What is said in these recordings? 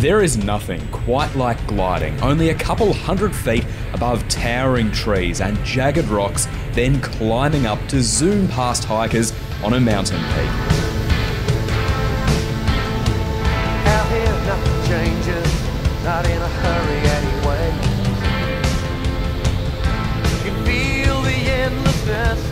There is nothing quite like gliding only a couple hundred feet above towering trees and jagged rocks, then climbing up to zoom past hikers on a mountain peak. Out here nothing changes, not in a hurry anyway. You can feel the endlessness.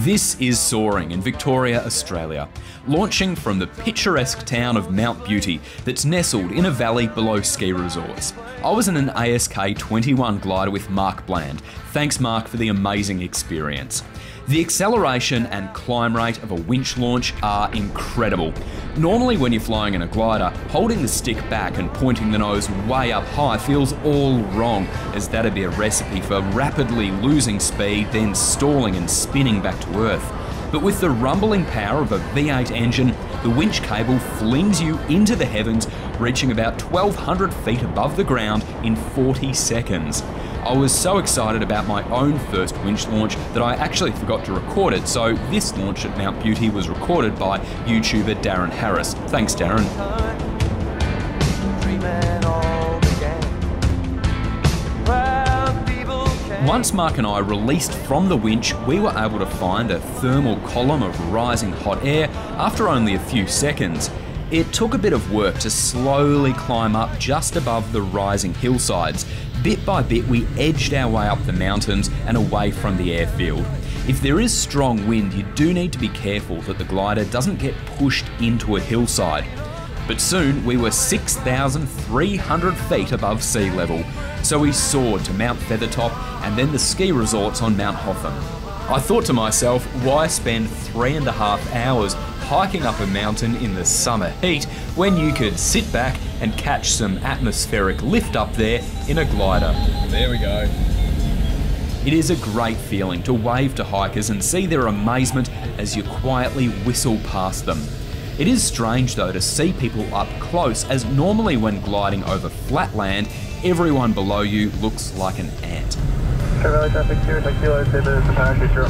This is Soaring in Victoria, Australia, launching from the picturesque town of Mount Beauty that's nestled in a valley below ski resorts. I was in an ASK 21 glider with Mark Bland. Thanks Mark for the amazing experience. The acceleration and climb rate of a winch launch are incredible. Normally when you're flying in a glider, holding the stick back and pointing the nose way up high feels all wrong, as that'd be a recipe for rapidly losing speed, then stalling and spinning back to Earth. But with the rumbling power of a V8 engine, the winch cable flings you into the heavens, reaching about 1,200 feet above the ground in 40 seconds. I was so excited about my own first winch launch that I actually forgot to record it, so this launch at Mount Beauty was recorded by YouTuber Darren Harris. Thanks, Darren. Once Mark and I released from the winch, we were able to find a thermal column of rising hot air after only a few seconds. It took a bit of work to slowly climb up just above the rising hillsides. Bit by bit, we edged our way up the mountains and away from the airfield. If there is strong wind, you do need to be careful that the glider doesn't get pushed into a hillside. But soon we were 6,300 feet above sea level, so we soared to Mount Feathertop and then the ski resorts on Mount Hotham. I thought to myself, why spend 3.5 hours hiking up a mountain in the summer heat when you could sit back and catch some atmospheric lift up there in a glider? There we go. It is a great feeling to wave to hikers and see their amazement as you quietly whistle past them. It is strange though to see people up close, as normally when gliding over flat land, everyone below you looks like an ant. Valley traffic here, taxi line 10 minutes to parachute drop.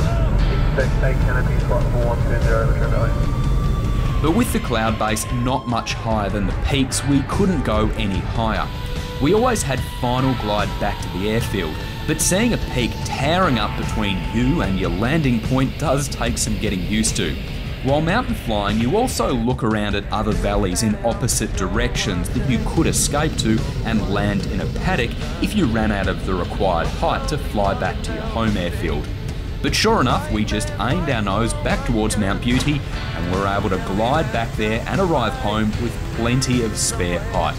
Take canopy spot 4120 Metro Valley. But with the cloud base not much higher than the peaks, we couldn't go any higher. We always had final glide back to the airfield, but seeing a peak towering up between you and your landing point does take some getting used to. While mountain flying, you also look around at other valleys in opposite directions that you could escape to and land in a paddock if you ran out of the required height to fly back to your home airfield. But sure enough, we just aimed our nose back towards Mount Beauty and were able to glide back there and arrive home with plenty of spare height.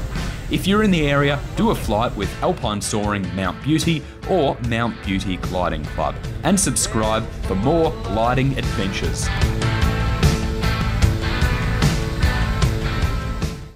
If you're in the area, do a flight with Alpine Soaring Mount Beauty or Mount Beauty Gliding Club, and subscribe for more gliding adventures.